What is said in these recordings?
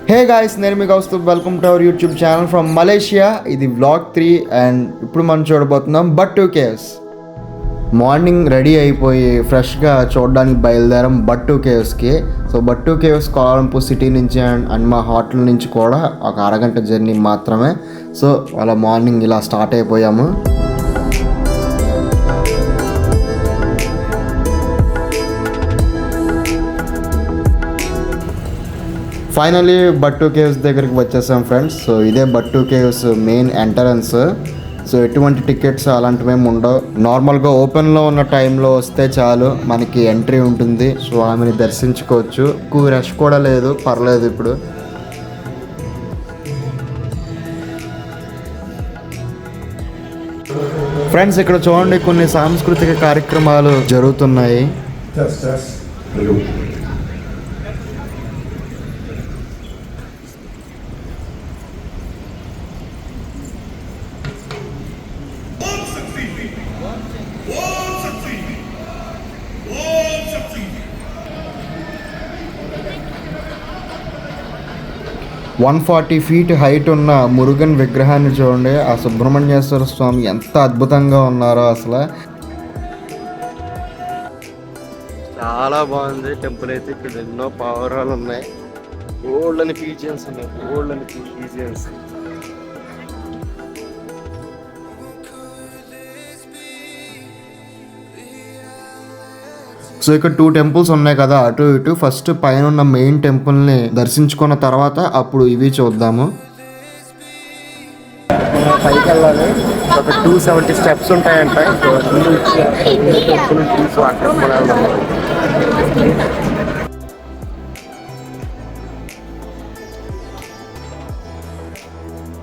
హే guys, నేను మీ Kaustubh. Welcome to our YouTube channel from Malaysia. ఇది వ్లాగ్ 3 అండ్ ఇప్పుడు మనం చూడబోతున్నాం బట్టు కేవ్స్. మార్నింగ్ రెడీ అయిపోయి ఫ్రెష్గా చూడడానికి బయలుదేరాం బట్టు కేవ్స్కి. సో బట్టు కేవ్స్ కోలంపూర్ సిటీ నుంచి అండ్ మా హోటల్ నుంచి కూడా ఒక అరగంట జర్నీ మాత్రమే. సో అలా మార్నింగ్ ఇలా స్టార్ట్ అయిపోయాము. ఫైనలీ బట్టు కేవ్స్ దగ్గరికి వచ్చేసాం ఫ్రెండ్స్. సో ఇదే బట్టు కేవ్స్ మెయిన్ ఎంట్రన్స్. సో ఎటువంటి టికెట్స్ అలాంటివేమి ఉండవు. నార్మల్గా ఓపెన్లో ఉన్న టైంలో వస్తే చాలు, మనకి ఎంట్రీ ఉంటుంది. సో ఆమెని దర్శించుకోవచ్చు. ఎక్కువ రష్ కూడా లేదు, పర్లేదు. ఇప్పుడు ఫ్రెండ్స్ ఇక్కడ చూడండి, కొన్ని సాంస్కృతిక కార్యక్రమాలు జరుగుతున్నాయి. 140 feet హైట్ ఉన్న మురుగన్ విగ్రహాన్ని చూడండి. ఆ సుబ్రహ్మణ్యేశ్వర స్వామి ఎంత అద్భుతంగా ఉన్నారో అసలు. చాలా బాగుంది టెంపుల్ అయితే. ఇక్కడ ఎన్నో పావురాలు ఉన్నాయి. ఓల్డ్ అని పీజియన్స్ ఉన్నాయి. సో ఇక్కడ 2 టెంపుల్స్ ఉన్నాయి కదా, అటు ఇటు. ఫస్ట్ పైన ఉన్న మెయిన్ టెంపుల్ని దర్శించుకున్న తర్వాత అప్పుడు ఇవి చూద్దాము. పైకి వెళ్ళాలి. ఒక 270 స్టెప్స్ ఉంటాయంట.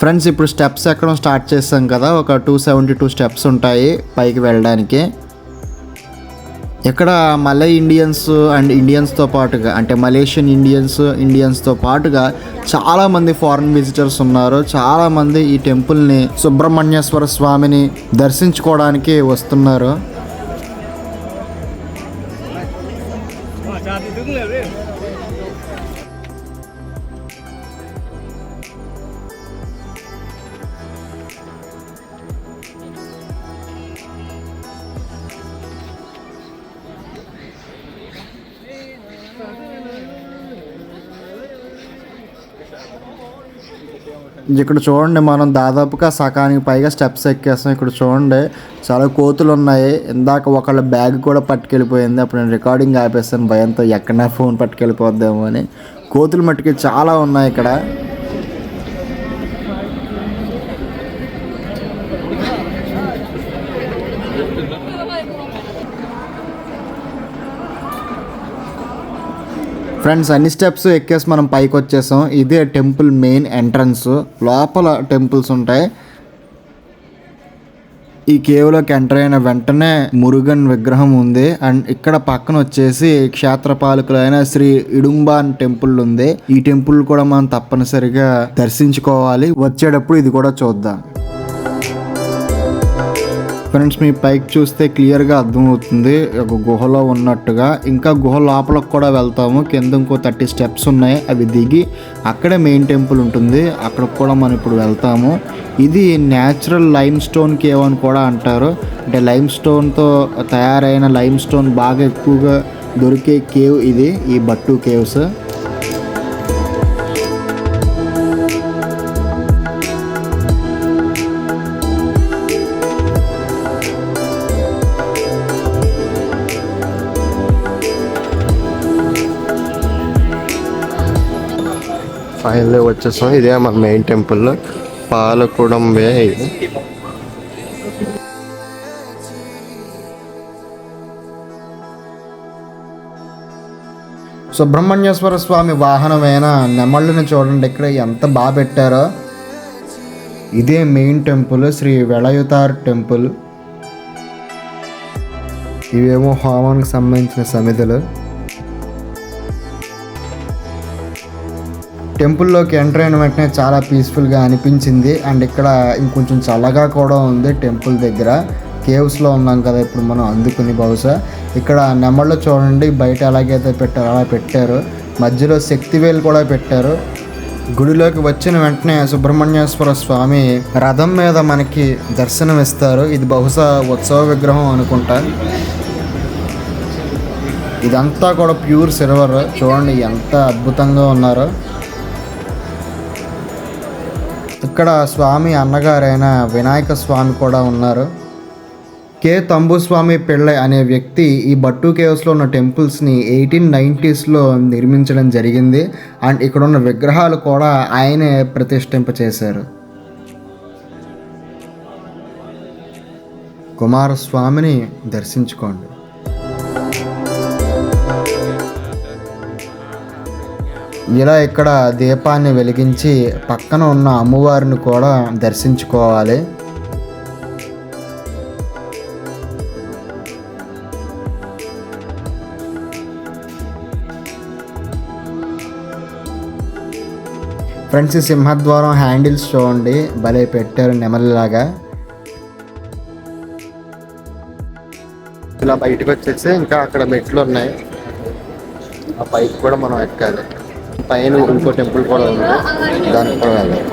ఫ్రెండ్స్ ఇప్పుడు స్టెప్స్ ఎక్కడం స్టార్ట్ చేస్తాం కదా, ఒక 272 స్టెప్స్ ఉంటాయి పైకి వెళ్ళడానికి. ఇక్కడ మలై ఇండియన్స్ అండ్ ఇండియన్స్తో పాటుగా, అంటే మలేషియన్ ఇండియన్స్తో పాటుగా చాలామంది ఫారిన్ విజిటర్స్ ఉన్నారు. చాలామంది ఈ టెంపుల్ని, సుబ్రహ్మణ్యేశ్వర స్వామిని దర్శించుకోవడానికి వస్తున్నారు. ఇక్కడ చూడండి, మనం దాదాపుగా సగానికి పైగా స్టెప్స్ ఎక్కేస్తాం. ఇక్కడ చూడండి చాలా కోతులు ఉన్నాయి. ఇందాక ఒకళ్ళ బ్యాగ్ కూడా పట్టుకెళ్ళిపోయింది. అప్పుడు నేను రికార్డింగ్ ఆపేస్తాను భయంతో, ఎక్కడైనా ఫోన్ పట్టుకెళ్ళిపోద్దామో అని. కోతులు మట్టుకి చాలా ఉన్నాయి ఇక్కడ. ఫ్రెండ్స్ అన్ని స్టెప్స్ ఎక్కేసి మనం పైకి వచ్చేసాం. ఇదే టెంపుల్ మెయిన్ ఎంట్రన్స్. లోపల టెంపుల్స్ ఉంటాయి. ఈ కేవ్లోకి ఎంటర్ అయిన వెంటనే మురుగన్ విగ్రహం ఉంది. అండ్ ఇక్కడ పక్కన వచ్చేసి క్షేత్రపాలకులైన శ్రీ ఇడుంబాన్ టెంపుల్ ఉంది. ఈ టెంపుల్ కూడా మనం తప్పనిసరిగా దర్శించుకోవాలి. వచ్చేటప్పుడు ఇది కూడా చూద్దాం. ఫ్రెండ్స్ మీ పైకి చూస్తే క్లియర్గా అర్థమవుతుంది ఒక గుహలో ఉన్నట్టుగా. ఇంకా గుహ లోపలికి కూడా వెళ్తాము. కింద ఇంకో 30 స్టెప్స్ ఉన్నాయి. అవి దిగి అక్కడే మెయిన్ టెంపుల్ ఉంటుంది. అక్కడికి కూడా మనం ఇప్పుడు వెళ్తాము. ఇది న్యాచురల్ లైమ్ స్టోన్ కేవ్ అని కూడా అంటారు. అంటే లైమ్ స్టోన్తో తయారైన లైమ్ స్టోన్ బాగా ఎక్కువగా దొరికే కేవ్ ఇది, ఈ బట్టు కేవ్స్. ఫైనల్లీ వచ్చేసాం. ఇదే మన మెయిన్ టెంపుల్, పాలకుడంబే ఇది. సుబ్రహ్మణ్యేశ్వర స్వామి వాహనమైన నెమళ్ళని చూడండి ఇక్కడ ఎంత బాగా పెట్టారో. ఇదే మెయిన్ టెంపుల్, శ్రీ వెళయుతార్ టెంపుల్. ఇవేమో హోమానికి సంబంధించిన సమిధులు. టెంపుల్లోకి ఎంటర్ అయిన వెంటనే చాలా పీస్ఫుల్గా అనిపించింది. అండ్ ఇక్కడ ఇంకొంచెం చల్లగా కూడా ఉంది టెంపుల్ దగ్గర. కేవ్స్లో ఉన్నాం కదా ఇప్పుడు మనం, అందుకుని బహుశా. ఇక్కడ నెమళ్ళు చూడండి బయట ఎలాగైతే పెట్టారో అలా పెట్టారు. మధ్యలో శక్తివేలు కూడా పెట్టారు. గుడిలోకి వచ్చిన వెంటనే సుబ్రహ్మణ్యేశ్వర స్వామి రథం మీద మనకి దర్శనం ఇస్తారు. ఇది బహుశా ఉత్సవ విగ్రహం అనుకుంటా. ఇదంతా కూడా ప్యూర్ సిల్వర్. చూడండి ఎంత అద్భుతంగా ఉన్నారో. ఇక్కడ స్వామి అన్నగారైన వినాయక స్వామి కూడా ఉన్నారు. కే తంబుస్వామి పిళ్ళై అనే వ్యక్తి ఈ బట్టు కేవ్స్లో ఉన్న టెంపుల్స్ని 1890s నిర్మించడం జరిగింది. అండ్ ఇక్కడ ఉన్న విగ్రహాలు కూడా ఆయనే ప్రతిష్ఠింప చేశారు. కుమారస్వామిని దర్శించుకోండి. ఇలా ఇక్కడ దీపాన్ని వెలిగించి పక్కన ఉన్న అమ్మవారిని కూడా దర్శించుకోవాలి. ఫ్రెండ్స్, ఈ సింహద్వారం హ్యాండిల్స్ చూడండి, భలే పెట్టారు నెమలిలాగా. ఇలా బయటకు వచ్చేసి ఇంకా అక్కడ మెట్లు ఉన్నాయి. ఆ పైకి కూడా మనం ఎక్కాలి. పైన ఇంకో టెంపుల్ కూడా ఉంది, దానికి కూడా వెళ్ళాలి.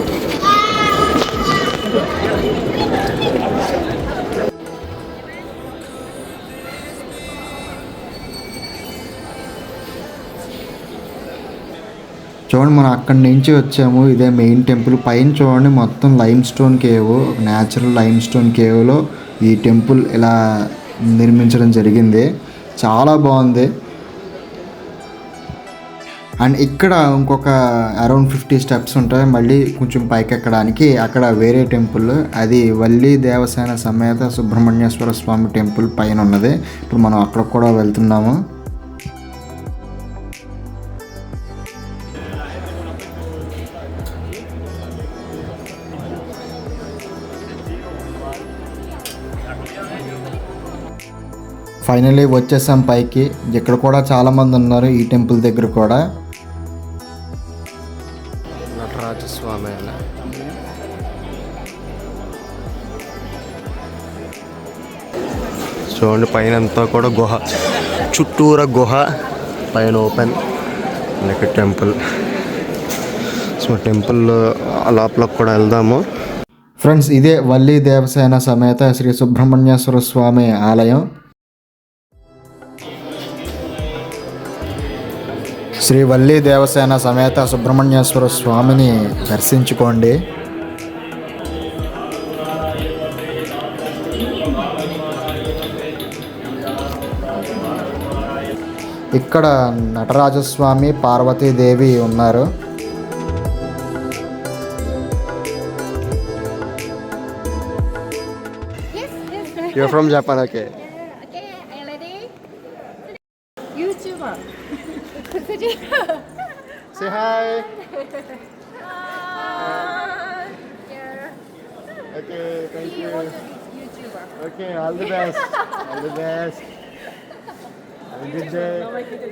చూడండి, మనం అక్కడి నుంచి వచ్చాము. ఇదే మెయిన్ టెంపుల్. పైన చూడండి మొత్తం limestone cave, natural limestone కేవ్లో ఈ టెంపుల్ ఇలా నిర్మించడం జరిగింది. చాలా బాగుంది. అండ్ ఇక్కడ ఇంకొక అరౌండ్ 50 స్టెప్స్ ఉంటాయి మళ్ళీ కొంచెం పైకి ఎక్కడానికి. అక్కడ వేరే టెంపుల్, అది వల్లి దేవసేన సమేత సుబ్రహ్మణ్యేశ్వర స్వామి టెంపుల్ పైన ఉన్నది. ఇప్పుడు మనం అక్కడ కూడా వెళ్తున్నాము. ఫైనలీ వచ్చేసాం పైకి. ఇక్కడ కూడా చాలామంది ఉన్నారు ఈ టెంపుల్ దగ్గర కూడా. నటరాజస్వామి చూడండి, పైన అంతా కూడా గుహ, చుట్టూరా గుహ, పైన ఓపెన్. ఇక్కడ టెంపుల్. సో టెంపుల్ లోపలకు కూడా వెళ్దాము. ఫ్రెండ్స్, ఇదే వల్లి దేవసేన సమేత శ్రీ సుబ్రహ్మణ్యేశ్వర స్వామి ఆలయం. శ్రీ వల్లి దేవసేన సమేత సుబ్రహ్మణ్యేశ్వర స్వామిని దర్శించుకోండి. ఇక్కడ నటరాజస్వామి, పార్వతీదేవి ఉన్నారు. You're from Japan, okay? Okay, are you ready? YouTuber. Say hi. Yeah. Okay, thank He you. also is YouTuber. Okay, all the best. All the best.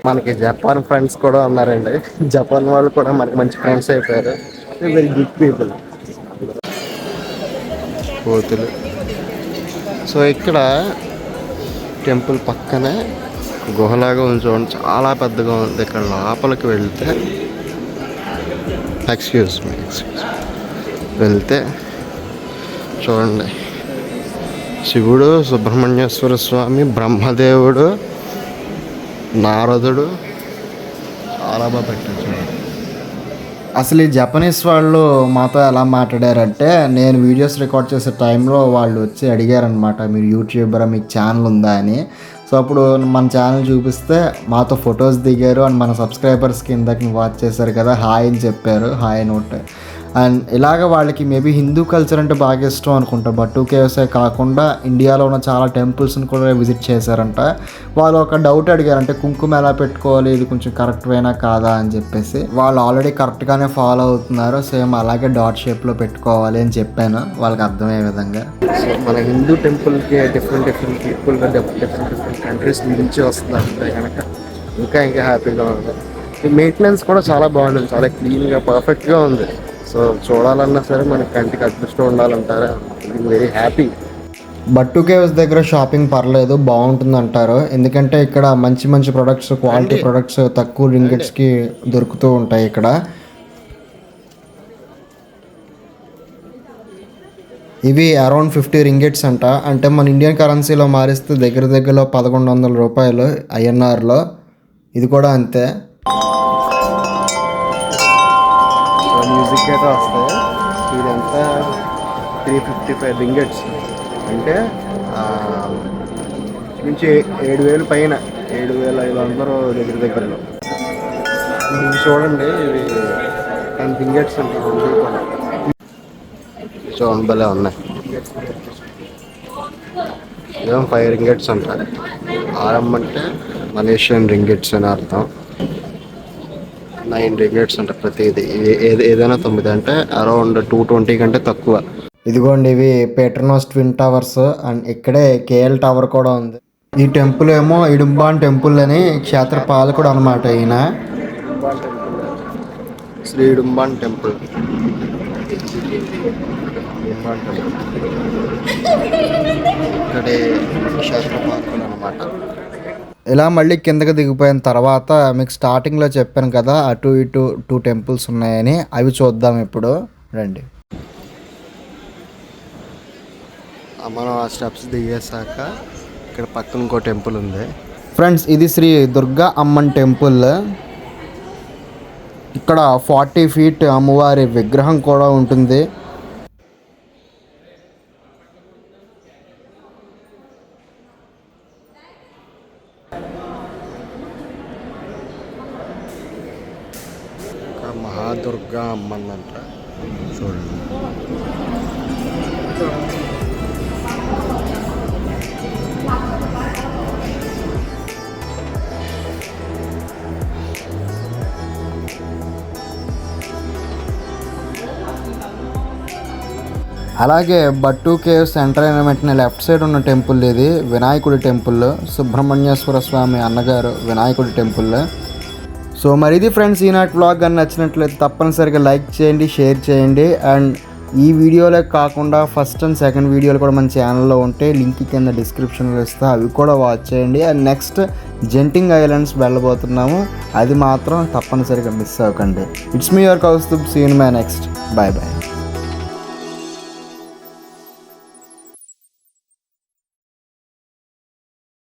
మనకి జపాన్ ఫ్రెండ్స్ కూడా ఉన్నారండి. జపాన్ వాళ్ళు కూడా మనకి మంచి ఫ్రెండ్స్ అయిపోయారు. Very good people. కోతులు. So ఇక్కడ టెంపుల్ పక్కనే గుహలాగా ఉంది చూడండి, చాలా పెద్దగా ఉంది. ఇక్కడ లోపలికి వెళ్తే ఎక్స్క్యూజ్ మీ వెళ్తే చూడండి, శివుడు, సుబ్రహ్మణ్యేశ్వర స్వామి, బ్రహ్మదేవుడు, నారదుడు, చాలా బాగా పెట్టారు చూడండి. అసలు ఈ జపనీస్ వాళ్ళు మాతో ఎలా మాట్లాడారంటే, నేను వీడియోస్ రికార్డ్ చేసే టైంలో వాళ్ళు వచ్చి అడిగారనమాట, మీరు యూట్యూబరా, మీకు ఛానల్ ఉందా అని. సో అప్పుడు మన ఛానల్ చూపిస్తే మాతో ఫొటోస్ దిగారు. అండ్ మన సబ్స్క్రైబర్స్కి ఇందాక వాచ్ చేశారు కదా, హాయ్ అని చెప్పారు, హాయ్ నోట్. అండ్ ఇలాగ వాళ్ళకి మేబీ హిందూ కల్చర్ అంటే బాగా ఇష్టం అనుకుంటా. బట్టు కేవ్సే కాకుండా ఇండియాలో ఉన్న చాలా టెంపుల్స్ని కూడా విజిట్ చేశారంట. వాళ్ళు ఒక డౌట్ అడిగారంటే, కుంకుమ ఎలా పెట్టుకోవాలి, ఇది కొంచెం కరెక్ట్ వేనా కాదా అని చెప్పేసి. వాళ్ళు ఆల్రెడీ కరెక్ట్గానే ఫాలో అవుతున్నారు. సేమ్ అలాగే డాట్ షేప్లో పెట్టుకోవాలి అని చెప్పాను, వాళ్ళకి అర్థమయ్యే విధంగా. సో మన హిందూ టెంపుల్కి డిఫరెంట్ పీపుల్ డిఫరెంట్ కంట్రీస్ నుంచి వస్తుందంటే కనుక ఇంకా హ్యాపీగా ఉంది. ఈ మెయింటెనెన్స్ కూడా చాలా బాగుంటుంది, చాలా క్లీన్గా పర్ఫెక్ట్గా ఉంది. సో చూడాలన్నా సరే మనకి కంటికి అదృష్టం ఉండాలంటారా, వెరీ హ్యాపీ. బట్టు కేవ్స్ దగ్గర షాపింగ్ పర్లేదు, బాగుంటుంది అంటారు. ఎందుకంటే ఇక్కడ మంచి ప్రొడక్ట్స్, క్వాలిటీ ప్రొడక్ట్స్ తక్కువ రింగిట్స్కి దొరుకుతూ ఉంటాయి ఇక్కడ. ఇవి అరౌండ్ 50 రింగిట్స్ అంట. అంటే మన ఇండియన్ కరెన్సీలో మారిస్తే దగ్గర దగ్గరలో 1100 రూపాయలు ఐఎన్ఆర్లో. ఇది కూడా అంతే. మ్యూజిక్ అయితే వస్తాయి. ఇదంతా 355 రింగిట్స్ అంటే నుంచి 7000 పైన, 7500 దగ్గరలో. ఇవి చూడండి, ఇవి 10 రింగిట్స్ అంటే కూడా చూడండి భలే ఉన్నాయి. ఇదేమో 5 రింగిట్స్ అంటారు. ఆరం అంటే మలేషియన్ రింగిట్స్ అని అర్థం. 9 రింగిట్స్ అంటే ప్రతిది. ఏదైనా 9 అంటే అరౌండ్ 220 కంటే తక్కువ. ఇదిగోండి, ఇవి పెట్రోనస్ ట్విన్ టవర్స్ అండ్ ఇక్కడే కేఎల్ టవర్ కూడా ఉంది. ఈ టెంపుల్ ఏమో ఇడుంబాన్ టెంపుల్ అని క్షేత్ర పాలకుడు అనమాట ఈయన. శ్రీ ఇడుంబాన్ టెంపుల్. ఇక్కడే క్షేత్రపాలకులు అనమాట. ఇలా మళ్ళీ కిందకి దిగిపోయిన తర్వాత మీకు స్టార్టింగ్లో చెప్పాను కదా అటు ఇటు 2 టెంపుల్స్ ఉన్నాయని, అవి చూద్దాం ఇప్పుడు రండి. మనం ఆ స్టెప్స్ దిగేసాక ఇక్కడ పక్కన ఇంకో టెంపుల్ ఉంది ఫ్రెండ్స్. ఇది శ్రీ దుర్గా అమ్మన్ టెంపుల్. ఇక్కడ 40 ఫీట్ అమ్మవారి విగ్రహం కూడా ఉంటుంది. మహాదుర్గా అమ్మన్ అంట చూడండి. అలాగే బట్టు కేవ్స్ ఎంటర్ అయిన వెంటనే లెఫ్ట్ సైడ్ ఉన్న టెంపుల్ ఇది వినాయకుడి టెంపుల్. సుబ్రహ్మణ్యేశ్వర స్వామి అన్నగారు వినాయకుడి టెంపుల్. సో మరి ఇది ఫ్రెండ్స్ ఈనాటి వ్లాగ్ అని నచ్చినట్లయితే తప్పనిసరిగా లైక్ చేయండి, షేర్ చేయండి. అండ్ ఈ వీడియోలే కాకుండా ఫస్ట్ అండ్ సెకండ్ వీడియోలు కూడా మన ఛానల్లో ఉంటే లింక్ కింద డిస్క్రిప్షన్లో ఇస్తా, అవి కూడా వాచ్ చేయండి. అండ్ నెక్స్ట్ జెంటింగ్ ఐలాండ్స్ వెళ్ళబోతున్నాము, అది మాత్రం తప్పనిసరిగా మిస్ అవ్వకండి. It's me your Kaustubh. See you in my next. Bye bye.